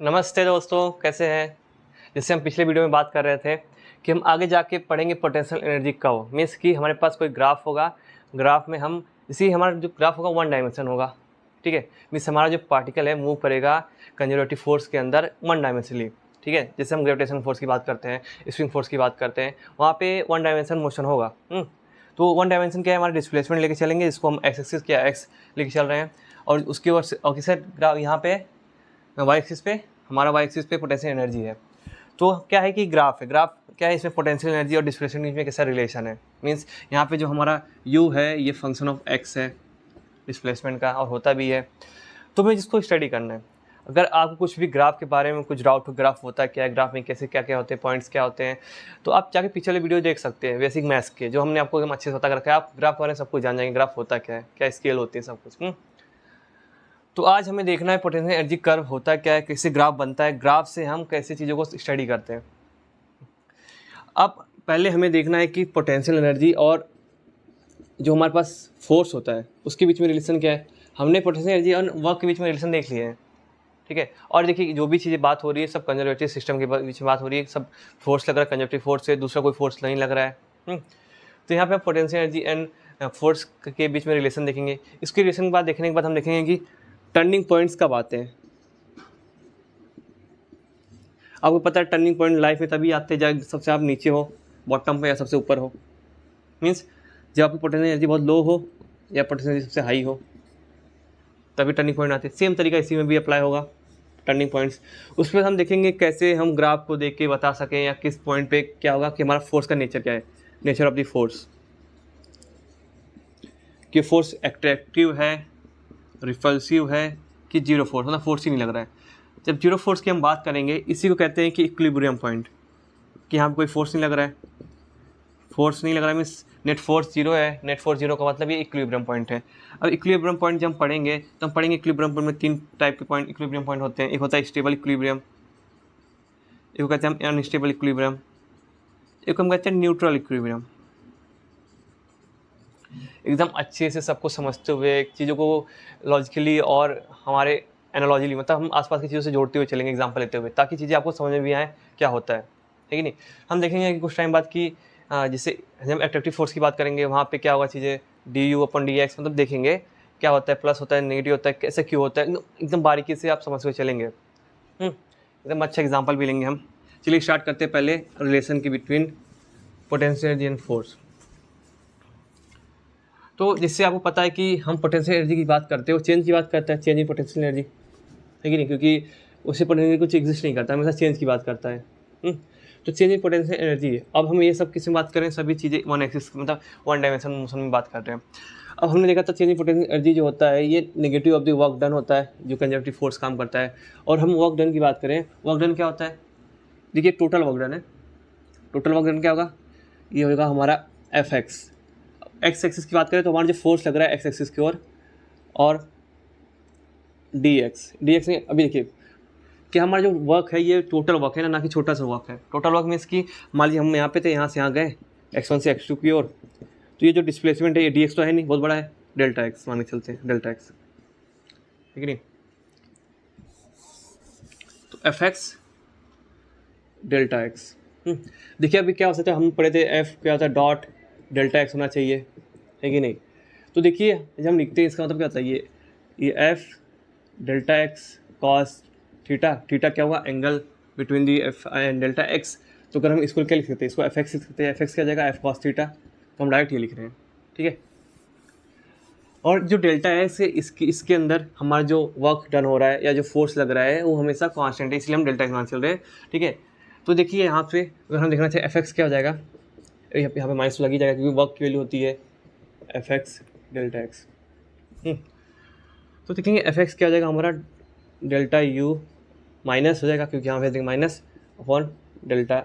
नमस्ते दोस्तों, कैसे हैं। जैसे हम पिछले वीडियो में बात कर रहे थे कि हम आगे जाके पढ़ेंगे पोटेंशियल एनर्जी कर्व। मीन्स कि हमारे पास कोई ग्राफ होगा, ग्राफ में हम इसी हमारा जो ग्राफ होगा वन डायमेंशन होगा, ठीक है। मीन्स हमारा जो पार्टिकल है मूव करेगा कंजर्वेटिव फोर्स के अंदर वन डायमेंशनली, ठीक है। जैसे हम ग्रेविटेशन फोर्स की बात करते हैं, स्प्रिंग फोर्स की बात करते हैं, वहाँ पे वन डायमेंशन मोशन होगा। तो वन डायमेंशन क्या है, हमारा डिस्प्लेसमेंट लेके चलेंगे, जिसको हम एक्स एक्सिस क्या एक्स लेके चल रहे हैं, और उसकी ओर और किसी यहाँ पे वाई एक्सिस पे हमारा वाई एक्सिस पे पोटेंशियल एनर्जी है। तो क्या है कि ग्राफ है, ग्राफ क्या है, इसमें पोटेंशियल एनर्जी और डिस्प्लेसमेंट में कैसा रिलेशन है। मींस यहाँ पे जो हमारा u है ये फंक्शन ऑफ x है डिस्प्लेसमेंट का, और होता भी है। तो हमें जिसको स्टडी करना है, अगर आपको कुछ भी ग्राफ के बारे में कुछ डाउट हो, ग्राफ होता है क्या है, ग्राफ में कैसे क्या क्या होते हैं, पॉइंट्स क्या होते हैं, तो आप जाके पिछले वीडियो देख सकते हैं बेसिक मैथ्स के, जो हमने आपको एकदम अच्छे से बता कर रखा है। आप ग्राफ के बारे में सब कुछ जान जाएंगे, ग्राफ होता क्या है, क्या स्केल होती है, सब कुछ। तो आज हमें देखना है पोटेंशियल एनर्जी कर्व होता क्या है, कैसे ग्राफ बनता है, ग्राफ से हम कैसे चीज़ों को स्टडी करते हैं। अब पहले हमें देखना है कि पोटेंशियल एनर्जी और जो हमारे पास फोर्स होता है उसके बीच में रिलेशन क्या है। हमने पोटेंशियल एनर्जी और वर्क के बीच में रिलेशन देख लिए हैं, ठीक है। और देखिए जो भी चीज़ें बात हो रही है सब कंजर्वेटिव सिस्टम के बीच में बात हो रही है, सब फोर्स लग रहा है, कंजर्वेटिव फोर्स से दूसरा कोई फोर्स नहीं लग रहा है। तो यहाँ पे आप पोटेंशियल एनर्जी एंड फोर्स के बीच में रिलेशन देखेंगे। इसके रिलेशन के बाद देखने के बाद हम देखेंगे कि टर्निंग पॉइंट्स कब आते हैं। आपको पता है टर्निंग पॉइंट लाइफ में तभी आते हैं जब सबसे आप नीचे हो, बॉटम पे, या सबसे ऊपर हो। मीन्स जब आपकी पोटेंशियल एनर्जी बहुत लो हो या पोटेंशियल एनर्जी सबसे हाई हो, तभी टर्निंग पॉइंट आते हैं। सेम तरीका इसी में भी अप्लाई होगा, टर्निंग पॉइंट्स। उस पर हम देखेंगे कैसे हम ग्राफ को देख के बता सकें या किस पॉइंट पे क्या होगा कि हमारा फोर्स का नेचर क्या है, नेचर ऑफ द फोर्स, कि फोर्स एट्रैक्टिव है, रिपल्सिव है, कि जीरो फोर्स, मतलब फोर्स ही नहीं लग रहा है। जब जीरो फोर्स की हम बात करेंगे, इसी को कहते हैं कि इक्विलिब्रियम पॉइंट, कि यहाँ पे कोई फोर्स नहीं लग रहा है, फोर्स नहीं लग रहा है मीन्स नेट फोर्स जीरो है। नेट फोर्स जीरो का मतलब ये इक्विलिब्रियम पॉइंट है। अब इक्विलिब्रियम पॉइंट जब हम पढ़ेंगे तो हम पढ़ेंगे इक्विलिब्रियम पॉइंट में तीन टाइप के पॉइंट इक्विलिब्रियम पॉइंट होते हैं। एक होता है स्टेबल इक्विलिब्रियम, एक को कहते हैं हम अनस्टेबल इक्विलिब्रियम, एक को हम कहते हैं न्यूट्रल इक्विलिब्रियम। एकदम अच्छे से सबको समझते हुए, चीज़ों को लॉजिकली और हमारे एनालॉजिली, मतलब हम आसपास की चीज़ों से जोड़ते हुए चलेंगे एग्जांपल लेते हुए, ताकि चीज़ें आपको समझ में भी आए क्या होता है, ठीक है नहीं। हम देखेंगे कि कुछ टाइम बाद कि जैसे हम एट्रैक्टिव फोर्स की बात करेंगे, वहाँ पे क्या होगा चीज़ें du/dx, मतलब देखेंगे क्या होता है, प्लस होता है, नेगेटिव होता है, कैसे क्यों होता है, एकदम बारीकी से आप समझ के चलेंगे। एकदम अच्छा एग्जाम्पल भी लेंगे हम। चलिए स्टार्ट करते हैं पहले रिलेशन के between potential energy and force. तो जिससे आपको पता है कि हम पोटेंशियल एनर्जी की बात करते हो, चेंज की बात करता है, चेंज इन पोटेंशियल एनर्जी, है कि नहीं, क्योंकि उससे पोटेंशियल कुछ एग्जिस्ट नहीं करता, हमेशा चेंज की बात करता है। तो चेंज इन पोटेंशियल एनर्जी है। अब हम ये सब किस में बात करें, सभी चीज़ें वन एक्सिस, मतलब वन डायमेंशन मोशन में बात कर रहे हैं। अब हमने देखा था चेंज इन पोटेंशियल एनर्जी जो होता है ये negative of the work done होता है, जो कंजर्वेटिव फोर्स काम करता है। और हम वर्क डन की बात करें, वर्क डन क्या होता है, देखिए टोटल वर्क डन है। टोटल वर्क डन क्या होगा, ये होगा हमारा एफ एक्स। एक्स एक्सिस की बात करें तो हमारा जो फोर्स लग रहा है एक्स एक्सिस की ओर, और डी एक्स में अभी देखिए कि हमारा जो वर्क है ये टोटल वर्क है ना कि छोटा सा वर्क है। टोटल वर्क मीन्स कि मान लीजिए हम यहाँ पे थे, यहाँ से यहाँ गए x1 से x2 की ओर, तो ये जो डिस्प्लेसमेंट है ये dx तो है नहीं, बहुत बड़ा है, डेल्टा एक्स मान के चलते हैं, डेल्टा एक्स, ठीक है नहीं। तो एफ एक्स डेल्टा एक्स। देखिए अभी क्या हो सकता है, हम पढ़े थे एफ क्या होता है, डॉट डेल्टा एक्स होना चाहिए, है कि नहीं। तो देखिए जब हम लिखते हैं इसका मतलब क्या होता है, ये F delta x cos theta, theta क्या हुआ, angle between the F and delta x. तो अगर हम इसको क्या लिख सकते हैं, इसको एफ एक्स लिख सकते हैं, एफ एक्स क्या जाएगा एफ कॉस थीटा, तो हम डायरेक्ट ये लिख रहे हैं, ठीक है। और जो डेल्टा एक्स है इसके अंदर हमारा जो वर्क डन हो रहा है या जो फोर्स लग रहा है वो हमेशा कांस्टेंट है, इसलिए हम डेल्टा एक्स मान चल रहे हैं, ठीक है। तो देखिए यहाँ पे अगर हम देखना चाहिए एफ एक्स क्या हो जाएगा, यहाँ पे माइनस लग ही जाएगा क्योंकि वर्क की वैल्यू होती है एफ एक्स डेल्टा एक्स। तो देखेंगे एफ एक्स क्या हो जाएगा हमारा, डेल्टा यू माइनस हो जाएगा क्योंकि यहाँ पे देखेंगे माइनस अपॉन डेल्टा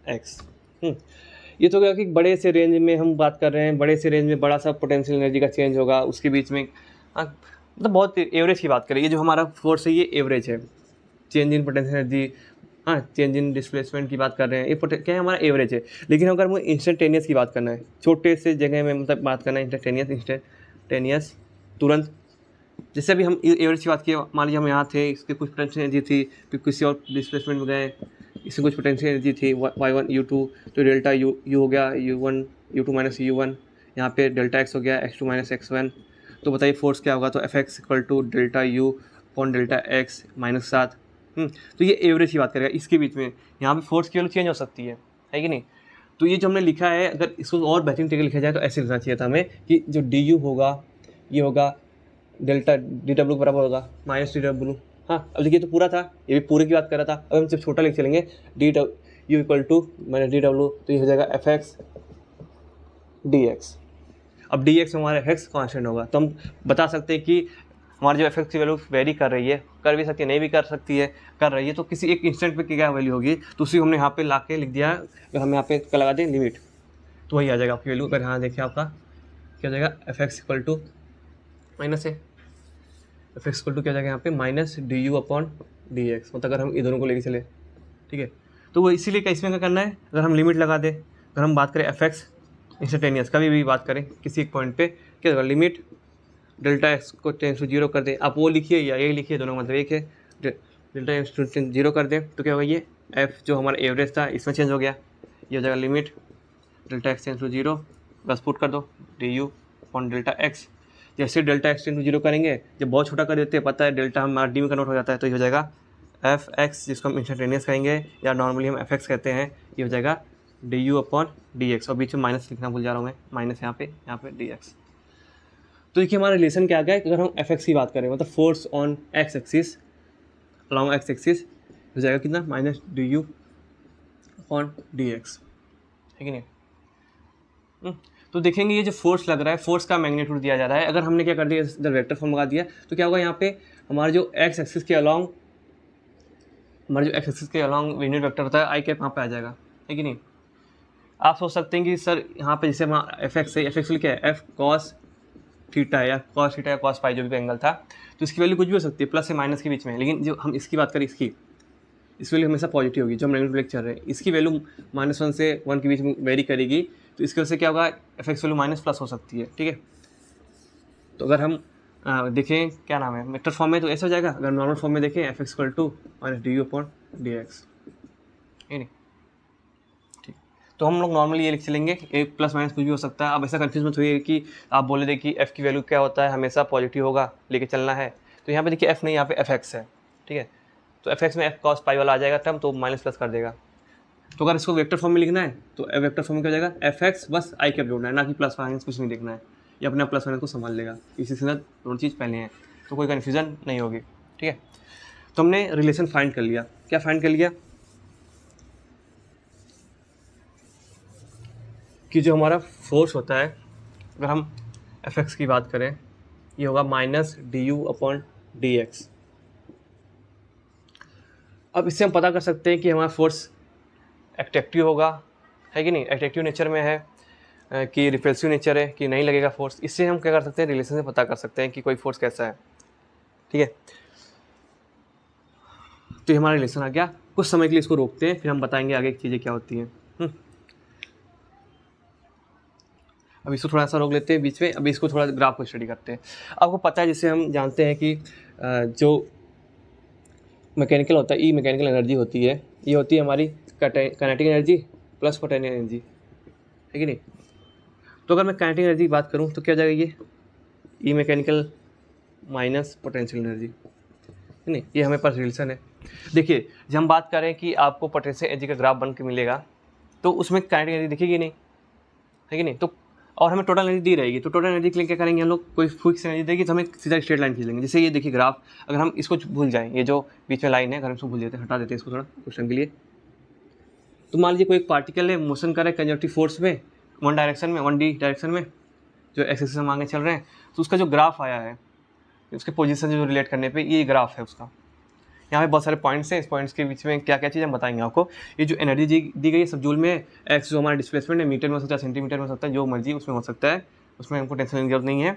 एक्स। ये तो क्या कि बड़े से रेंज में हम बात कर रहे हैं, बड़े से रेंज में बड़ा सा पोटेंशियल एनर्जी का चेंज होगा, उसके बीच में मतलब बहुत एवरेज की बात करें, ये जो हमारा फोर्स है ये एवरेज है, चेंज इन पोटेंशियल एनर्जी, हाँ चेंज इन डिस्प्लेसमेंट की बात कर रहे हैं, ये क्या है हमारा एवरेज है। लेकिन अगर मुझे इंस्टेंटेनियस की बात करना है, छोटे से जगह में मतलब बात करना है, इंस्टेंटेनियस तुरंत, जैसे अभी हम एवरेज की बात की, मान लीजिए हम यहाँ थे, इसके कुछ पोटेंशियल एनर्जी थी, फिर किसी और डिस्प्लेसमेंट में गए, इसमें कुछ पोटेंशियल एनर्जी थी y1 u2, तो डेल्टा u हो गया u1 u2 माइनस u1, यहाँ पे डेल्टा x हो गया x2 माइनस x1। तो बताइए फोर्स क्या होगा, तो Fx equal to delta u upon delta x minus 7। तो ये एवरेज की बात करेगा इसके बीच में, यहाँ पे फोर्स की वैल्यू चेंज हो सकती है कि नहीं। तो ये जो हमने लिखा है, अगर इसको और बेहतरीन तरीके लिखा जाए तो ऐसे लिखना चाहिए था हमें कि जो du होगा ये होगा डेल्टा dw के बराबर होगा माइनस dw। हाँ, अब देखिए तो पूरा था, ये भी पूरे की बात कर रहा था। अब हम जब छोटा लिख चलेंगे du equal to minus dw, तो ये हो जाएगा fx dx। अब dx में हमारा fx कांस्टेंट होगा, तो हम बता सकते हैं कि हमारी जो fx की वैल्यू वेरी कर रही है, कर भी सकती है, नहीं भी कर सकती है, कर रही है, तो किसी एक इंस्टेंट पे क्या वैल्यू होगी, तो उसी हमने यहाँ पे ला के लिख दिया। अगर हम यहाँ पे लगा दें लिमिट, तो वही आ जाएगा आपकी वैल्यू। अगर यहाँ देखिए आपका क्या हो जाएगा, fx इक्वल टू माइनस है, fx इक्वल टू क्या हो जाएगा यहाँ पे माइनस du अपॉन dx, मतलब अगर हम ये दोनों को लेके चले, ठीक है। तो वो इसीलिए क्या इसमें क्या करना है, अगर हम लिमिट लगा दें, अगर हम बात करें fx इंस्टेंटेनियस कभी भी बात करें किसी एक पॉइंट पे, क्या होगा, लिमिट डेल्टा एक्स को टेंस टू जीरो कर दें, आप वो लिखिए या ये लिखिए, दोनों का मतलब एक है। डेल्टा एक्स टू जीरो कर दें तो क्या होगा, ये एफ जो हमारा एवरेज था इसमें चेंज हो गया, ये हो जाएगा limit delta x tends to zero, बस पुट कर दो D U upon delta x. जैसे delta x tends to zero करेंगे, जब बहुत छोटा कर देते हैं, पता है डेल्टा हमारा डी में कन्वर्ट हो जाता है, तो ये हो जाएगा एफ एक्स, जिसको हम इंस्टेंटेनियस कहेंगे या नॉर्मली हम एफ एक्स कहते हैं, ये हो जाएगा D U upon D x, और बीच में माइनस लिखना भूल जा रहा हूँ मैं, माइनस यहाँ पे डी एक्स। तो देखिए हमारा रिलेशन क्या आ गया, अगर हम एफ एक्स की बात करें, मतलब force on x axis along x axis हो जाएगा कितना, minus D U upon D X, है कि नहीं। तो देखेंगे ये जो फोर्स लग रहा है, फोर्स का मैग्नीट्यूड दिया जा रहा है। अगर हमने क्या कर दिया, इधर वेक्टर फॉर्म लगा दिया, तो क्या होगा, यहाँ पे हमारा जो एक्स एक्सिस के अलॉन्ग, हमारा जो एक्स एक्सिस के अलॉन्ग यूनिट वेक्टर होता है आई कैप वहाँ पे आ जाएगा, है कि नहीं। आप सोच सकते हैं कि सर यहाँ पे जैसे वहाँ एफ एक्स है, एफ एक्स क्या है, एफ कॉस थीटा या कॉस थीटा या कॉस पाई जो भी एंगल था, तो इसकी वैल्यू कुछ भी हो सकती है, प्लस से माइनस के बीच में। लेकिन जो हम इसकी बात करें, इस वैल्यू हमेशा पॉजिटिव होगी, जो हम नेगेटिव लेके चल रहे हैं। इसकी वैल्यू -1 से 1 के बीच में वेरी करेगी, तो इसकी वजह से क्या होगा, F x value minus plus हो सकती है, ठीक है। तो अगर हम देखें क्या नाम है वेक्टर फॉर्म में, तो ऐसा हो जाएगा। अगर नॉर्मल फॉर्म में देखें, F X equal to minus D U upon D X, है नहीं, ठीक। तो हम लोग नॉर्मली ये लिख चलेंगे, एक प्लस माइनस कुछ भी हो सकता है। अब ऐसा कन्फ्यूज मत होइए कि आप बोले दे कि एफ की वैल्यू क्या होता है, हमेशा पॉजिटिव होगा, लेके चलना है। तो यहाँ पे देखिए एफ नहीं, यहाँ पे एफ एक्स है, ठीक है। तो एफ एक्स में एफ कॉस पाई वाला आ जाएगा टर्म, तो माइनस प्लस कर देगा। तो अगर इसको वेक्टर फॉर्म में लिखना है, तो वेक्टर फॉर्म में क्या हो जाएगा, एफ एक्स बस आई कैप जोड़ना है, ना कि प्लस माइनस कुछ नहीं देखना है, ये अपने प्लस माइनस को संभाल लेगा। इसी से दोनों चीज़ पहले हैं, तो कोई कन्फ्यूजन नहीं होगी, ठीक है। तो हमने रिलेशन फाइंड कर लिया। क्या फाइंड कर लिया, कि जो हमारा फोर्स होता है, अगर हम एफ एक्स की बात करें, ये होगा minus D U upon D x. अब इससे हम पता कर सकते हैं कि हमारा फोर्स एट्रैक्टिव होगा, है कि नहीं, एट्रैक्टिव नेचर में है कि रिपल्सिव नेचर है कि नहीं लगेगा फोर्स। इससे हम क्या कर सकते हैं, रिलेशन से पता कर सकते हैं कि कोई फोर्स कैसा है, ठीक है। तो ये हमारा रिलेशन आ गया। कुछ समय के लिए इसको रोकते हैं, फिर हम बताएंगे आगे चीज़ें क्या होती हैं। अब इसको थोड़ा सा रोक लेते हैं बीच में, अभी इसको थोड़ा ग्राफ को स्टडी करते हैं। आपको पता है, जैसे हम जानते हैं कि जो मैकेनिकल होता है, ई मैकेनिकल एनर्जी होती है, ये होती है हमारी kinetic energy plus potential energy, है कि नहीं। तो अगर मैं काइनेटिक एनर्जी की बात करूँ, तो क्या हो जाएगा, ये ई मैकेनिकल माइनस पोटेंशियल एनर्जी, है नहीं, ये हमें पास रिलेशन है। देखिए जब हम बात करें कि आपको पोटेंशियल एनर्जी का ग्राफ बन के मिलेगा, तो उसमें काइनेटिक एनर्जी दिखेगी नहीं, है कि नहीं। तो और हमें टोटल एनर्जी दी रहेगी, तो टोटल एनर्जी के लिए क्या करेंगे हम लोग, कोई फिक्स एनर्जी देगी तो हमें सीधा स्ट्रेट लाइन खींच लेंगे। जैसे ये देखिए ग्राफ, अगर हम इसको भूल जाएं, ये जो बीच में लाइन है, अगर हम इसको भूल जाते हैं, हटा देते हैं इसको थोड़ा क्वेश्चन के लिए। तो मान लीजिए कोई एक पार्टिकल है, मोशन कर रहा है कंजर्वेटिव फोर्स में, वन डायरेक्शन में, 1D डायरेक्शन में, जो एक्स एक्सिस हम आगे चल रहे हैं, तो उसका जो ग्राफ आया है, उसके पोजीशन जो रिलेट करने पे ये ग्राफ है उसका। यहाँ पे बहुत सारे पॉइंट्स हैं, इस पॉइंट्स के बीच में क्या क्या चीज़ हम बताएंगे आपको। ये जो एनर्जी दी गई है सब जूल में, एक्स जो हमारा डिस्प्लेसमेंट है, मीटर में हो सकता है, सेंटीमीटर में हो सकता है, जो मर्जी उसमें हो सकता है, उसमें हमको टेंशन की जरूरत नहीं है।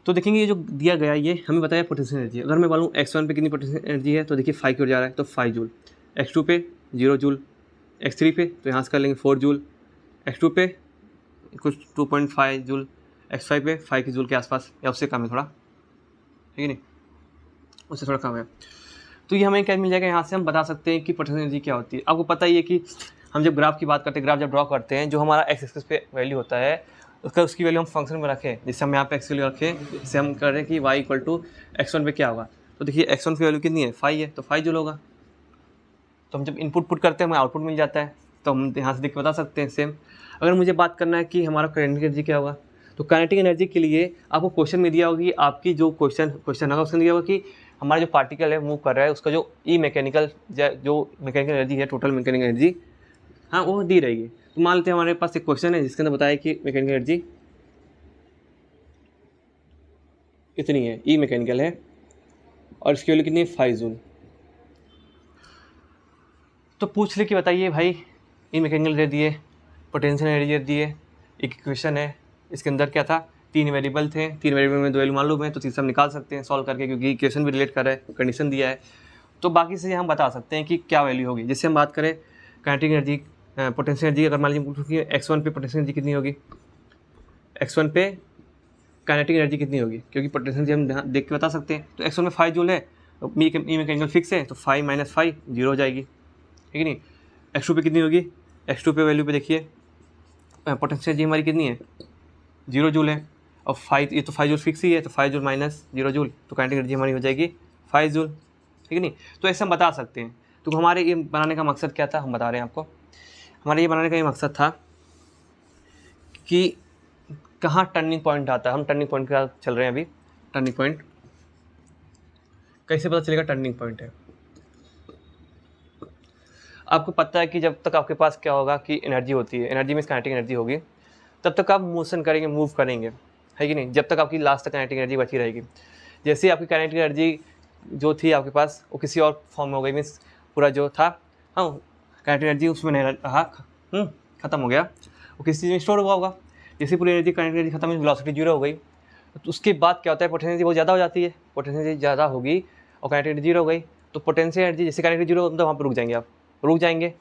तो देखेंगे ये जो दिया गया, ये हमें बताया पोटेंशियल एनर्जी। अगर मैं बोलूँ x1 पे कितनी पोटेंशियल एनर्जी है, तो देखिए 5 की ओर जा रहा है, तो 5 जूल। x2 पे 0 जूल, x3 पे तो यहाँ से कर लेंगे 4 जूल, x2 पे कुछ 2.5 जूल, x5 पे 5 की जूल के आसपास या उससे कम है थोड़ा, कि नहीं, उससे थोड़ा कम है। तो ये हमें क्या मिल जाएगा, यहाँ से हम बता सकते हैं कि पोटेंशियल एनर्जी क्या होती है। आपको पता ही है कि हम जब ग्राफ की बात करते हैं, ग्राफ जब ड्रॉ करते हैं, जो हमारा एक्स एक्सिस पे वैल्यू होता है उसकी वैल्यू हम फंक्शन में रखें, जिससे हम यहाँ पे एक्स वैल्यू रखें, जिससे हम करें कि y इक्वल टू x1 पे क्या होगा। तो देखिए x1 की वैल्यू कितनी है, 5 है, तो 5 जूल होगा। तो हम जब इनपुट पुट करते हैं हमें आउटपुट मिल जाता है, तो हम यहाँ से देख के बता सकते हैं सेम। अगर मुझे बात करना है कि हमारा काइनेटिक एनर्जी क्या होगा, तो काइनेटिक एनर्जी के लिए आपको क्वेश्चन में दिया होगा कि आपकी जो क्वेश्चन होगा उसमें दिया होगा कि हमारा जो पार्टिकल है मूव कर रहा है उसका जो मैकेनिकल एनर्जी है, टोटल मैकेनिकल एनर्जी, हाँ वो दी रहेगी। तो मान लेते हैं हमारे पास एक क्वेश्चन है जिसके अंदर बताया कि मैकेनिकल एनर्जी इतनी है, मैकेनिकल है, और इसकी वैल्यू कितनी है, 5 जूल। तो पूछ ले कि बताइए भाई, मैकेनिकल दे दिए, पोटेंशियल एनर्जी दे दिए, एक इक्वेशन है, इसके अंदर क्या था, 3 वेरिएबल थे, 3 वेरिएबल में 2 वैल्यू मालूम है, तो तीसरा हम निकाल सकते हैं सॉल्व करके, क्योंकि इक्वेशन भी रिलेट कर रहा है, कंडीशन दिया है। तो बाकी से हम बता सकते हैं कि क्या वैल्यू होगी। जैसे हम बात करें काइनेटिक एनर्जी, पोटेंशियल एनर्जी, अगर मान लीजिए x1 पे पोटेंशियल एनर्जी कितनी होगी, x1 पे काइनेटिक एनर्जी कितनी होगी, क्योंकि पोटेंशियल एनर्जी हम देख के बता सकते हैं। तो x1 में 5 जूल है, मैकेनिकल फिक्स है, तो 5 - 5 0 हो जाएगी, ठीक है नहीं। x2 पे कितनी होगी, x2 पे वैल्यू पे देखिए पोटेंशियल एनर्जी हमारी कितनी है, 0 जूल है, और 5, ये तो 5 जूल फिक्स ही है, तो 5 जूल माइनस 0 जूल, तो काइनेटिक एनर्जी हमारी हो जाएगी 5 जूल, ठीक है नहीं। तो ऐसे हम बता सकते हैं। तो हमारे ये बनाने का मकसद क्या था, हम बता रहे हैं आपको। हमारे ये बनाने का ये मकसद था कि कहाँ टर्निंग पॉइंट आता है। हम टर्निंग पॉइंट के साथ चल रहे हैं अभी। टर्निंग पॉइंट कैसे पता चलेगा टर्निंग पॉइंट है, आपको पता है कि जब तक आपके पास क्या होगा कि एनर्जी होती है, एनर्जी में काइनेटिक एनर्जी होगी, तब तक आप मोशन करेंगे, मूव करेंगे, है कि नहीं, जब तक आपकी लास्ट तक काइनेटिक एनर्जी बची रहेगी। जैसे आपकी काइनेटिक एनर्जी जो थी आपके पास वो किसी और फॉर्म में हो गई, मीन्स पूरा जो था, हाँ काइनेटिक एनर्जी उसमें नहीं रहा, खत्म हो गया, वो किसी चीज़ में स्टोर हुआ होगा। जैसे पूरी एनर्जी काइनेटिक एनर्जी खत्म, वेलोसिटी 0 हो गई, तो उसके बाद क्या होता है, पोटेंशियल एनर्जी बहुत ज़्यादा हो जाती है, पोटेंशियल एनर्जी ज़्यादा होगी और काइनेटिक एनर्जी 0 हो गई, तो पोटेंशियल एनर्जी जैसे काइनेटिक 0 मतलब वहाँ पर रुक जाएंगे, आप रुक जाएंगे।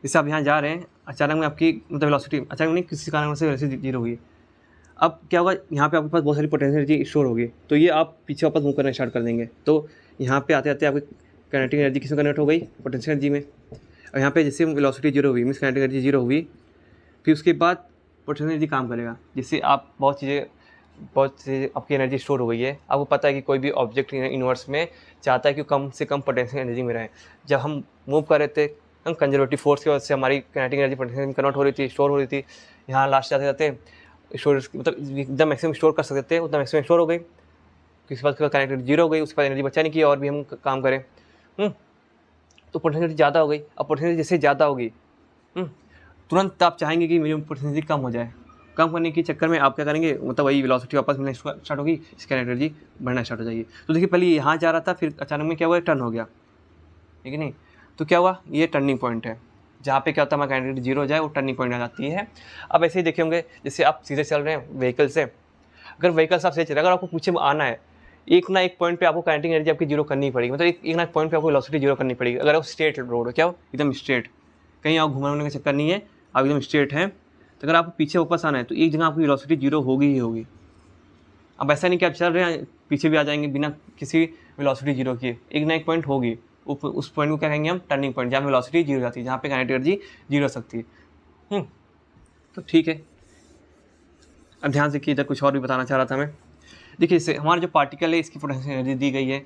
जैसे आप यहाँ जा रहे हैं, अचानक में आपकी मतलब वेलोसिटी अचानक नहीं, किसी कारण से वेलोसिटी 0 हुई, अब क्या होगा, यहाँ पे आपके पास बहुत सारी पोटेंशियल एनर्जी स्टोर होगी, तो ये आप पीछे वापस मूव करना स्टार्ट कर देंगे। तो यहाँ पे आते आते आपकी काइनेटिक एनर्जी किस में कन्वर्ट हो गई, पोटेंशियल एनर्जी में। और यहाँ पे जैसे वेलोसिटी 0 हुई, मीन्स काइनेटिक एनर्जी 0 हुई, फिर उसके बाद पोटेंशियल एनर्जी काम करेगा। जिससे आप बहुत चीज़ें आपकी एनर्जी स्टोर हो गई है। आपको पता है कि कोई भी ऑब्जेक्ट यूनिवर्स में चाहता है कि कम से कम पोटेंशियल एनर्जी में रहे। जब हम मूव कर रहे थे, हम कंजर्वेटिव फोर्स की वजह से हमारी काइनेटिक एनर्जी पोटेंशियल में कन्वर्ट हो रही थी, स्टोर हो रही थी। यहाँ लास्ट जाते जाते स्टोर मतलब एकदम मैक्सिमम स्टोर कर सकते थे, उतना मैक्सिमम स्टोर हो गई, किसी बात का काइनेटिक 0 हो गई, उसके बाद एनर्जी बचा नहीं की और भी हम काम करें, तो पोटेंशियल ज़्यादा हो गई। अब पोटेंशियल जैसे ज़्यादा होगी, तुरंत आप चाहेंगे कि मेरी पोटेंशियल कम हो जाए। कम करने के चक्कर में आप क्या करेंगे, मतलब वही वेलोसिटी वापस मिलना स्टार्ट होगी, इसकी एनर्जी बढ़ना स्टार्ट हो जाएगी। तो देखिए पहले यहाँ जा रहा था, फिर अचानक में क्या हुआ, टर्न हो गया, ठीक है नहीं। तो क्या हुआ, ये टर्निंग पॉइंट है, जहाँ पे क्या होता है हमारा काइनेटिक 0 हो जाए, वो टर्निंग पॉइंट आ जाती है। अब ऐसे ही देखे होंगे, जैसे आप सीधे चल रहे हैं व्हीकल से, अगर व्हीकल से आप सीधे चल रहे हैं, अगर आपको पीछे आना है, एक ना एक पॉइंट पे आपको काइनेटिक एनर्जी आपकी 0 करनी पड़ेगी, मतलब एक ना एक पॉइंट पे आपको वेलोसिटी 0 करनी पड़ेगी। अगर वो स्ट्रेट रोड हो, क्या हो एकदम स्ट्रेट, कहीं आप घुमाने का चक्कर नहीं है, आप एकदम स्ट्रेट हैं, तो अगर आपको पीछे वापस आना है तो एक जगह आपकी वेलोसिटी 0 होगी ही होगी। अब ऐसा नहीं कि आप चल रहे हैं पीछे भी आ जाएंगे बिना किसी वेलोसिटी 0 किए, एक ना एक पॉइंट होगी, उस पॉइंट को क्या कहेंगे हम, टर्निंग पॉइंट, जहाँ वेलोसिटी 0 जाती है, जहाँ पे काइनेटिक एनर्जी 0 हो सकती है। तो ठीक है, अब ध्यान से कि इधर कुछ और भी बताना चाह रहा था मैं। देखिए इससे हमारा जो पार्टिकल है इसकी पोटेंशियल एनर्जी दी गई है।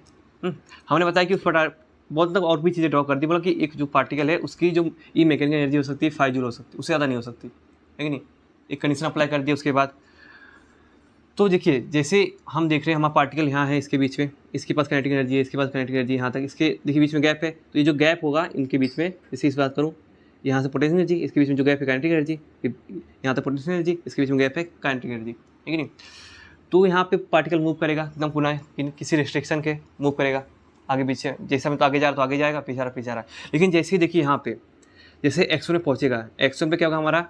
हमने बताया कि उस बहुत मतलब और भी चीज़ें ड्रॉ कर दी, बोला कि एक जो पार्टिकल है उसकी जो मैकेनिकल एनर्जी हो सकती है 5 जूल हो सकती है, उससे ज़्यादा नहीं हो सकती, है कि नहीं। एक कंडीशन अप्लाई कर दिया उसके बाद। तो देखिए जैसे हम देख रहे हैं हमारा पार्टिकल यहाँ है, इसके बीच में इसके पास काइनेटिक एनर्जी है, इसके पास काइनेटिक एनर्जी यहाँ तक, इसके देखिए बीच में गैप है, तो ये जो गैप होगा इनके बीच में, जैसे इस बात करूँ, यहाँ से पोटेंशियल एनर्जी, इसके बीच में जो गैप है काइनेटिक एनर्जी, यहाँ तक पोटेंशियल एनर्जी, इसके बीच में गैप है काइनेटिक एनर्जी, है कि नहीं। तो यहाँ पे पार्टिकल मूव करेगा एकदम पुनः किसी रिस्ट्रिक्शन के मूव करेगा आगे पीछे, जैसे मैं तो आगे जा रहा तो आगे जाएगा, पीछे आ रहा। लेकिन जैसे ही देखिए यहाँ पे जैसे x1 में पहुँचेगा, x1 पे क्या होगा, हमारा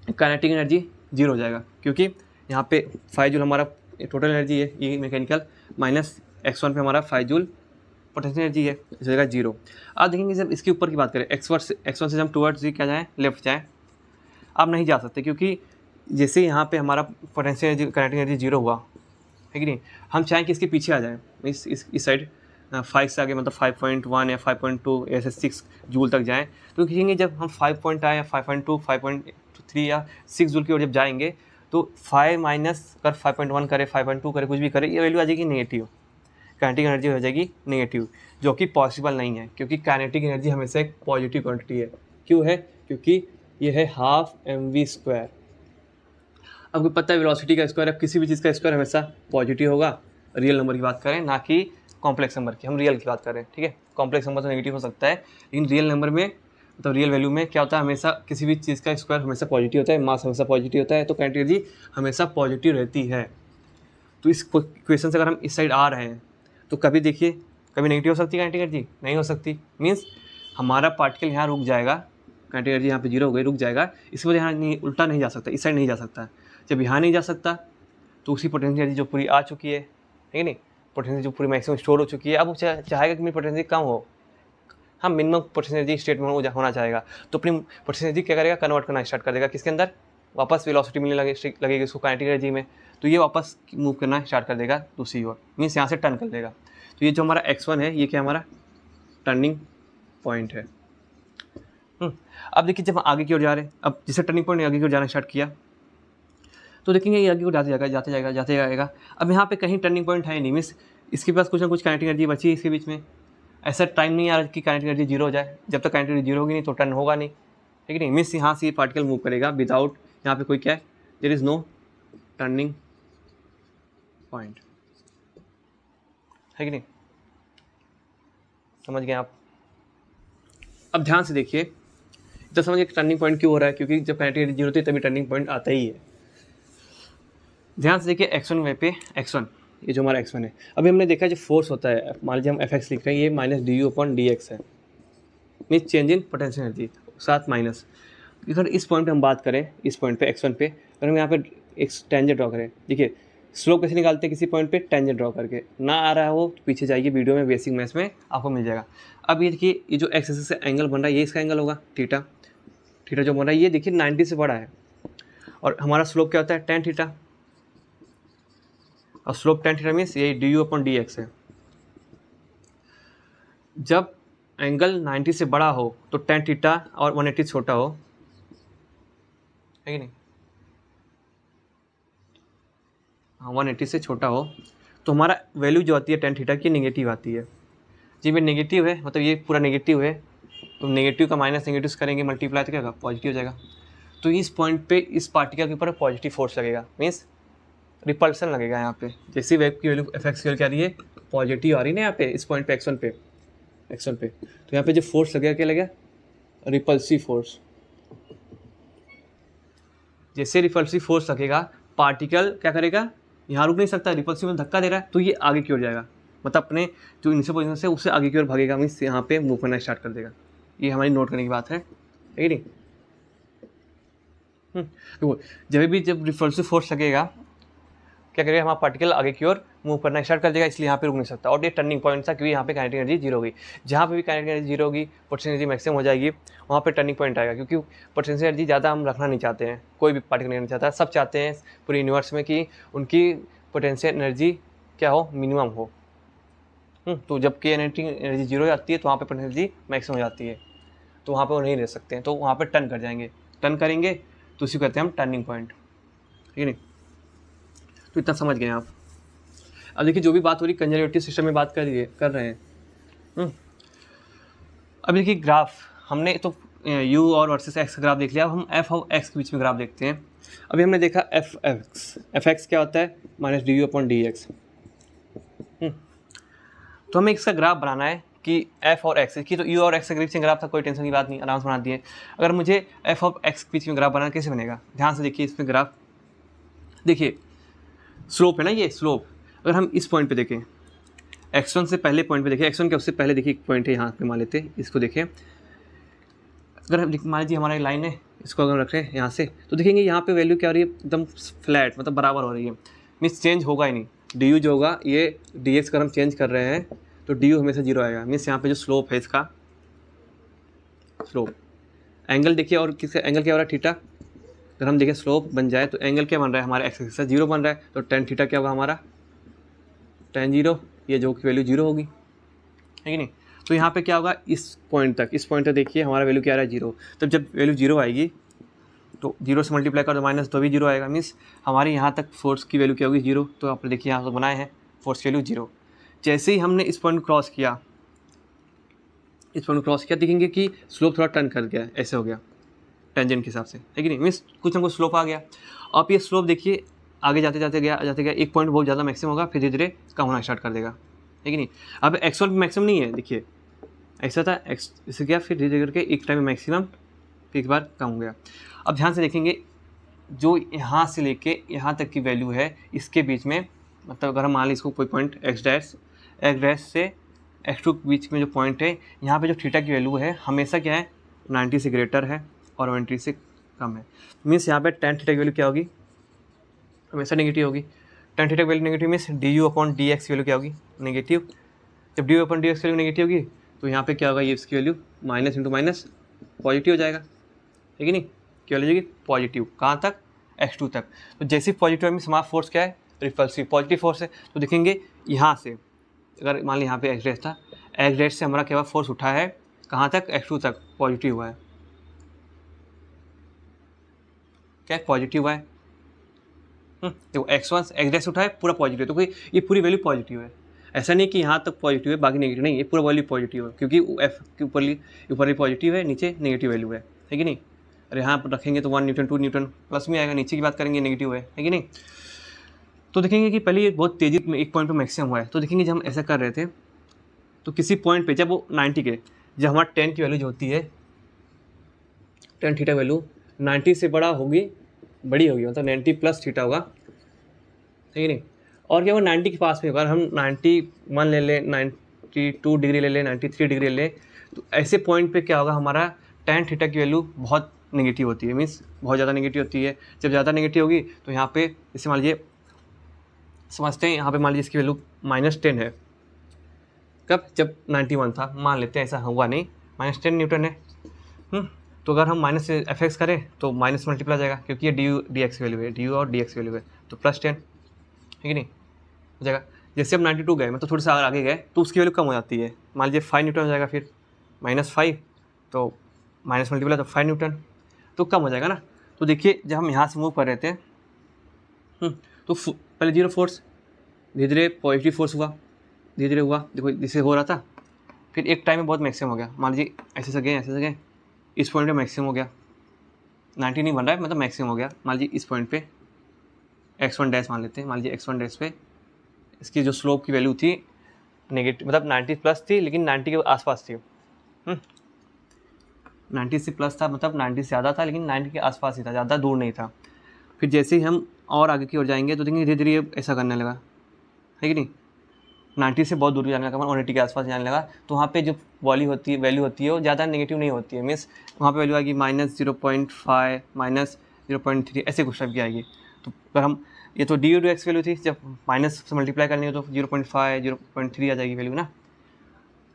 काइनेटिक एनर्जी 0 हो जाएगा, क्योंकि यहाँ पे 5 जूल हमारा टोटल एनर्जी है, ये मैकेनिकल, माइनस x1 पे हमारा 5 जूल पोटेंशियल एनर्जी है, इस जगह 0। आप देखेंगे जब इसके ऊपर की बात करें, x1 से जब टूवर्ड्स क्या जाएँ, लेफ्ट जाएँ, आप नहीं जा सकते, क्योंकि जैसे यहाँ पे हमारा पोटेंशियल एनर्जी काइनेटिक एनर्जी 0 हुआ, है कि नहीं। हम चाहें कि इसके पीछे आ जाएँ, इस साइड 5 से आगे, मतलब 5.1 या 5.2 ऐसे 6 जूल तक जाएँ, तो खींचेंगे जब हम 5 पॉइंट आए या 5.2, 5.3 या 6 जूल की ओर जब जाएंगे तो 5 माइनस अगर 5.1 करे, 5.2 करे, कुछ भी करे, ये वैल्यू आ जाएगी नेगेटिव, काइनेटिक एनर्जी हो जाएगी नेगेटिव, जो कि पॉसिबल नहीं है, क्योंकि काइनेटिक एनर्जी हमेशा एक पॉजिटिव क्वांटिटी है। क्यों है? क्योंकि ये है हाफ mv²। आपको पता है वेलोसिटी का स्क्वायर, अब किसी भी चीज़ का स्क्वायर हमेशा पॉजिटिव होगा, रियल नंबर की बात करें, ना कि कॉम्प्लेक्स नंबर की, हम रियल की बात करें, ठीक है। कॉम्प्लेक्स नंबर तो नेगेटिव हो सकता है, लेकिन रियल नंबर में, तो रियल वैल्यू में क्या होता है, हमेशा किसी भी चीज़ का स्क्वायर हमेशा पॉजिटिव होता है, मास हमेशा पॉजिटिव होता है, तो काइनेटिक एनर्जी हमेशा पॉजिटिव रहती है। तो इस क्वेश्चन से अगर हम इस साइड आ रहे हैं तो कभी देखिए, कभी नेगेटिव हो सकती है काइनेटिक एनर्जी, नहीं हो सकती, मीन्स हमारा पार्टिकल यहाँ रुक जाएगा, काइनेटिक एनर्जी यहाँ पे जीरो हो गई, रुक जाएगा, इस वजह यहाँ नहीं, उल्टा नहीं जा सकता, इस साइड नहीं जा सकता। जब यहाँ नहीं जा सकता तो उसी पोटेंशियल एनर्जी जो पूरी आ चुकी है, ठीक है नहीं, पोटेंशियल जो पूरी मैक्सिमम स्टोर हो चुकी है, अब वो चाहेगा कि मेरी पोटेंशियल कम हो, हाँ मिनिमम पोटेंशियल एनर्जी स्टेट में होना चाहेगा, तो अपनी पोटेंशियल एनर्जी क्या करेगा, कन्वर्ट करना स्टार्ट कर देगा, किसके अंदर, वापस वेलोसिटी मिलने लगेगी उसको काइनेटिक एनर्जी में, तो ये वापस मूव करना स्टार्ट कर देगा दूसरी ओर, मीन्स यहाँ से टर्न कर देगा। तो ये जो हमारा x1 है, ये क्या हमारा टर्निंग पॉइंट है। अब देखिए जब हम आगे की ओर जा रहे हैं, अब जिससे टर्निंग पॉइंट आगे की ओर जाना स्टार्ट किया, तो देखेंगे ये आगे की ओर जाते जाएगा। अब यहाँ पे कहीं टर्निंग पॉइंट है नहीं, मीन्स इसके पास कुछ ना कुछ काइनेटिक एनर्जी बची है इसके बीच में, ऐसा टाइम नहीं आ रहा कि काइनेटिक एनर्जी जीरो हो जाए, जब तक काइनेटिक एनर्जी जीरो होगी नहीं तो टर्न होगा नहीं, ठीक है नहीं, मीन्स यहाँ से ये पार्टिकल मूव करेगा विदाउट, यहाँ पे कोई क्या है, there is no turning point, है कि नहीं, समझ गए आप। अब ध्यान से देखिए, तो समझिए टर्निंग पॉइंट क्यों हो रहा है, क्योंकि जब काइनेटिक एनर्जी जीरो होती है तभी टर्निंग पॉइंट आता ही है। ध्यान से देखिए x1 वे पे x1, ये जो हमारा x1 है, अभी हमने देखा जो फोर्स होता है, मान लीजिए हम fx लिख रहे हैं, ये -du/dx है, means change in potential energy, साथ माइनस। अगर इस पॉइंट पे हम बात करें, इस पॉइंट पे x1 पे अगर हम यहाँ पे एक टेंजेंट ड्रॉ करें, देखिए स्लोप कैसे निकालते हैं, किसी पॉइंट पे टेंजेंट ड्रॉ करके, ना आ रहा है वो तो पीछे जाइए वीडियो में, बेसिक मैथ्स में आपको मिल जाएगा। अब ये देखिए, ये जो x एक्सिस से एंगल बन रहा है, ये इसका एंगल होगा थीटा, थीटा जो बन रहा है ये देखिए 90 से बड़ा है, और हमारा स्लोप क्या होता है, tan थीटा, और स्लोप tan थीटा मीन्स ये du/dx है। जब एंगल 90 से बड़ा हो तो tan थीटा और 180 छोटा हो, है कि नहीं, हाँ 180 से छोटा हो, तो हमारा वैल्यू जो आती है tan थीटा की नेगेटिव आती है। जी में नेगेटिव है, मतलब ये पूरा नेगेटिव है, तो नेगेटिव का माइनस नेगेटिव करेंगे मल्टीप्लाई तो क्या होगा, पॉजिटिव हो जाएगा। तो इस पॉइंट पे इस पार्टिकल के ऊपर पॉजिटिव फोर्स लगेगा, मीन्स रिपल्सन लगेगा यहाँ पे, जैसी वेव की वैल्यू एफ एक्स की वैल्यू क्या आ रही है, पॉजिटिव आ रही है ना यहाँ पे, इस पॉइंट पे x1 पे, तो यहाँ पे जो फोर्स लगेगा क्या लगेगा, रिपल्सिव फोर्स। जैसे रिपल्सिव फोर्स लगेगा, पार्टिकल क्या करेगा, यहाँ रुक नहीं सकता, रिपल्सिव में धक्का दे रहा है, तो ये आगे की ओर जाएगा, मतलब अपने जो इनिशियल पोजीशन से उससे आगे की ओर भागेगा, मीन्स यहाँ पे मूव करना स्टार्ट कर देगा। ये हमारी नोट करने की बात है कि नहीं। तो जब रिपल्सिव फोर्स लगेगा क्या करेगा, हमारा पार्टिकल आगे की ओर मूव करना स्टार्ट कर देगा, इसलिए यहाँ पे रुक नहीं सकता, और ये टर्निंग पॉइंट था, क्योंकि यहाँ पे काइनेटिक एनर्जी जीरो होगी। जहाँ पे भी काइनेटिक एनर्जी जीरो होगी, पोटेंशियल एनर्जी मैक्सिमम हो जाएगी, वहाँ पे टर्निंग पॉइंट आएगा, क्योंकि पोटेंशियल एनर्जी ज़्यादा हम रखना नहीं चाहते हैं, कोई भी पार्टिकल नहीं चाहता, सब चाहते हैं पूरे यूनिवर्स में कि उनकी पोटेंशियल एनर्जी क्या हो, मिनिमम हो। तो जब काइनेटिक एनर्जी जीरो हो जाती है तो वहाँ पर पोटेंशियल एनर्जी मैक्सिमम हो जाती है, तो वहाँ पर वो नहीं रह सकते हैं, तो वहाँ पर टर्न कर जाएंगे, टर्न करेंगे तो उसी को कहते हैं हम टर्निंग पॉइंट, ठीक है नहीं। तो इतना समझ गए आप। अब देखिए जो भी बात हो रही कंजर्वेटिव सिस्टम में बात कर रहे हैं। अब देखिए ग्राफ हमने तो u और वर्सेस x का ग्राफ देख लिया, अब हम f और x के बीच में ग्राफ देखते हैं। अभी हमने देखा एफ एक्स क्या होता है, -du/dx। तो हमें इसका ग्राफ बनाना है कि f और x की, तो u और x के बीच में ग्राफ था, कोई टेंशन की बात नहीं, आराम से बना दिए। अगर मुझे f और x के बीच में ग्राफ बनाना कैसे बनेगा, ध्यान से देखिए इसमें ग्राफ, देखिए स्लोप है ना, ये स्लोप अगर हम इस पॉइंट पे देखें, x1 से पहले पॉइंट पे देखें, x1 के उससे पहले देखिए एक पॉइंट है यहाँ पे, मान लेते हैं इसको, देखें अगर मान लीजिए हमारा लाइन है, इसको अगर रख रहे हैं यहाँ से, तो देखेंगे यहाँ पे वैल्यू क्या हो रही है, एकदम फ्लैट, मतलब बराबर हो रही है, मीन्स चेंज होगा ही नहीं। डी जो होगा, ये डी अगर हम चेंज कर रहे हैं तो डी हमेशा जीरो आएगा, मीन्स यहाँ पे जो स्लोप है इसका, स्लोप एंगल देखिए, और किसका एंगल क्या हो रहा है, थीटा। अगर हम देखें स्लोप बन जाए तो एंगल क्या बन रहा है, हमारे एक्स एक्सिस से जीरो बन रहा है, तो tan थीटा क्या होगा हमारा tan 0, ये जो की वैल्यू 0 होगी, है कि नहीं। तो यहाँ पे क्या होगा, इस पॉइंट तक देखिए हमारा वैल्यू क्या आ रहा है 0। तब जब वैल्यू 0 आएगी तो 0 से मल्टीप्लाई कर दो माइनस तो भी 0 आएगा, मीन्स हमारे यहाँ तक फोर्स की वैल्यू क्या होगी 0। तो आप देखिए यहाँ तक बनाए हैं फोर्स की वैल्यू 0। जैसे ही हमने इस पॉइंट क्रॉस किया, देखेंगे कि स्लोप थोड़ा टर्न कर गया, ऐसे हो गया टेंजेंट के हिसाब से, है कि नहीं, मीन्स कुछ हमको स्लोप आ गया। अब ये स्लोप देखिए आगे जाते गया एक पॉइंट बहुत ज़्यादा मैक्सिमम होगा, फिर धीरे धीरे कम होना स्टार्ट कर देगा, है कि नहीं। अब x1 मैक्सिमम नहीं है, देखिए ऐसा था x इससे क्या, फिर धीरे धीरे करके एक टाइम में मैक्सिमम, फिर एक बार कम हो गया। अब ध्यान से देखेंगे जो यहाँ से लेके यहाँ तक की वैल्यू है इसके बीच में, मतलब अगर हम मान लीजिए इसको कोई पॉइंट x डैश से x2 के बीच में जो पॉइंट है, यहाँ पे जो थीटा की वैल्यू है हमेशा क्या है 90 से ग्रेटर है और 120 से कम है, मीन्स यहाँ पे tan थीटा की वैल्यू क्या होगी, हमेशा नेगेटिव होगी। tan थीटा की वैल्यू नेगेटिव मीन्स du/dx की वैल्यू क्या होगी, नेगेटिव। जब du/dx की वैल्यू नेगेटिव होगी तो यहाँ पे क्या होगा, ये इसकी value minus into minus positive हो जाएगा, है कि नहीं, क्या हो जाएगी पॉजिटिव, कहाँ तक, x2 तक। तो जैसे पॉजिटिव मीन्स हमारा फोर्स क्या है, रिपल्सिव पॉजिटिव फोर्स है। तो देखेंगे यहाँ से अगर मान ली यहाँ पे x डैश था, x डैश से हमारा क्या हुआ, फोर्स उठा है कहाँ तक, x2 तक, पॉजिटिव हुआ है, क्या पॉजिटिव हुआ है। देखो x1 x डैश उठा है पूरा पॉजिटिव, तो कोई ये पूरी वैल्यू पॉजिटिव है, ऐसा नहीं कि यहाँ तक पॉजिटिव है बाकी नेगेटिव नहीं, ये पूरा वैल्यू पॉजिटिव है, क्योंकि f के ऊपर पॉजिटिव है, नीचे नेगेटिव वैल्यू है कि नहीं। अरे यहाँ पर रखेंगे तो 1 न्यूटन 2 न्यूटन प्लस में आएगा, नीचे की बात करेंगे नेगेटिव है कि नहीं। तो देखेंगे कि पहले ये बहुत तेज़ी में एक पॉइंट पर मैक्सिमम हुआ है। तो देखेंगे जब हम ऐसा कर रहे थे तो किसी पॉइंट पे जब वो 90 के, जब हमारा tan की वैल्यू जो होती है, tan थीटा वैल्यू 90 से बड़ी होगी, मतलब 90 प्लस थीटा होगा, है कि नहीं। और क्या वो 90 के पास में होगा, हम 91 ले लें, 92 डिग्री ले लें, 93 डिग्री ले लें, तो ऐसे पॉइंट पे क्या होगा, हमारा tan थीटा की वैल्यू बहुत नेगेटिव होती है, मीन्स बहुत ज़्यादा नेगेटिव होती है। जब ज़्यादा नेगेटिव होगी तो यहाँ पे जैसे मान लीजिए समझते हैं, यहाँ पे मान लीजिए इसकी वैल्यू -10 है, कब, जब 91 था, मान लेते हैं, ऐसा हुआ नहीं, -10 न्यूटन है। तो अगर हम माइनस से एफ करें तो माइनस मल्टीप्लाई जाएगा, क्योंकि ये डी एक्स वैल्यू है, डी और डी एक्स वैल्यू है, तो +10, है कि नहीं, हो जाएगा। जैसे हम 92 गए, मतलब थोड़ा सा आगे गए तो उसकी वैल्यू कम हो जाती है, मान लीजिए 5 न्यूटन हो जाएगा, फिर -5 तो माइनस मल्टीप्लाई तो 5 न्यूटन, तो कम हो जाएगा ना। तो देखिए जब हम यहाँ से मूव कर रहे थे तो पहले 0 फोर्स, धीरे धीरे पॉजिटिव फोर्स हुआ, धीरे धीरे हुआ, देखो जिसे हो रहा था, फिर एक टाइम में बहुत मैक्सिमम हो गया, मान लीजिए ऐसे से गए, इस पॉइंट पे मैक्सिमम हो गया, 90 नहीं बन रहा है, मतलब मैक्सिमम हो गया। मान लीजिए इस पॉइंट पे x1 डैश मान लेते हैं, मान लीजिए x1 डैश पे इसकी जो स्लोप की वैल्यू थी नेगेटिव, मतलब 90 प्लस थी लेकिन 90 के आसपास थी, 90 से प्लस था, मतलब 90 से ज़्यादा था लेकिन 90 के आसपास ही था, ज़्यादा दूर नहीं था। फिर जैसे ही हम और आगे की ओर जाएंगे तो देखेंगे धीरे धीरे ऐसा करने लगा, है कि नहीं, 90 से बहुत दूर जाने लगा, 180 के आसपास जाने लगा। तो वहाँ पे जो वैल्यू होती है वो ज़्यादा नेगेटिव नहीं होती है, मीन्स वहाँ पे वैल्यू आएगी -0.5 -0.3 ऐसे कुछ टाइप की आएगी। तो अगर हम ये तो डी एक्स वैल्यू थी, जब माइनस से मल्टीप्लाई करनी हो तो 0.5 0.3 आ जाएगी वैल्यू ना।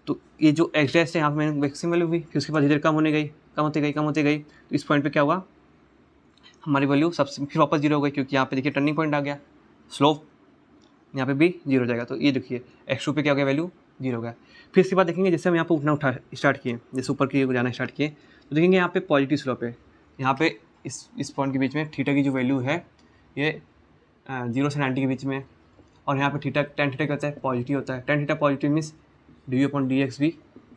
तो ये जो एक्स डैश है यहाँ पर मैक्सिमम वैल्यू हुई, फिर उसके बाद धीरे कम होती गई। तो इस पॉइंट पर क्या हुआ, हमारी वैल्यू सबसे फिर वापस 0 हो गई, क्योंकि यहाँ पे देखिए टर्निंग पॉइंट आ गया, स्लोप यहाँ पे भी 0 हो जाएगा। तो ये देखिए x2 पे क्या हो गया, वैल्यू 0 हो गया। फिर इसके बाद देखेंगे जैसे हम यहाँ पे उठा स्टार्ट किए, जैसे ऊपर की जाना स्टार्ट किए, तो देखेंगे यहाँ पे पॉजिटिव स्लोप है, यहाँ पे इस पॉइंट के बीच में थीटा की जो वैल्यू है ये 0 से 90 के बीच में, और यहाँ पे tan थीटा क्या होता है, पॉजिटिव होता है। tan theta positive means du/dx भी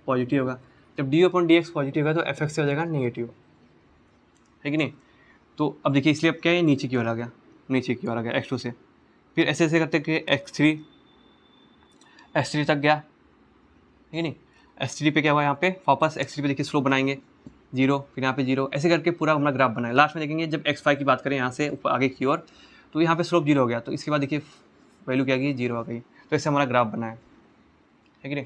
पॉजिटिव होगा। जब du/dx पॉजिटिव है तो f से हो जाएगा नेगेटिव, है कि नहीं। तो अब देखिए इसलिए अब क्या है, नीचे की ओर आ गया, x2 से, फिर ऐसे ऐसे करते कि x3 तक गया, है नहीं। x3 पे क्या हुआ, यहाँ पे वापस x3 पे देखिए स्लोप बनाएंगे 0, फिर यहाँ पे 0, ऐसे करके पूरा हमारा ग्राफ बनाए। लास्ट में देखेंगे जब x5 की बात करें यहाँ से ऊपर आगे की ओर, तो यहाँ पे स्लोप 0 हो गया, तो इसके बाद देखिए वैल्यू क्या आ गई, 0 आ गई। तो ऐसे हमारा ग्राफ बना है कि नहीं।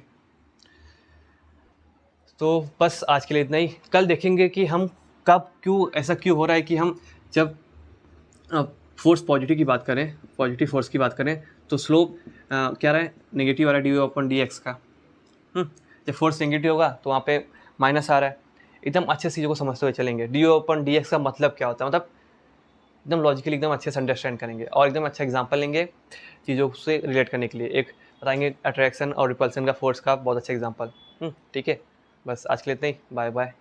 तो बस आज के लिए इतना ही। कल देखेंगे कि हम कब ऐसा क्यों हो रहा है कि हम जब फोर्स पॉजिटिव की बात करें, पॉजिटिव फोर्स की बात करें, तो स्लोप क्या रहा है, नेगेटिव आ रहा है du/dx का। जब फोर्स नेगेटिव होगा तो वहाँ पे माइनस आ रहा है। एकदम अच्छे चीज़ों को समझते हुए चलेंगे। du/dx का मतलब क्या होता है, मतलब एकदम लॉजिकली एकदम अच्छे से अंडरस्टैंड करेंगे और एकदम अच्छा एग्जांपल लेंगे चीज़ों से रिलेट करने के लिए। एक बताएंगे अट्रैक्शन और रिपल्सन का फोर्स का बहुत अच्छा एग्जाम्पल। ठीक है, बस आज के लिए इतना ही। Bye bye.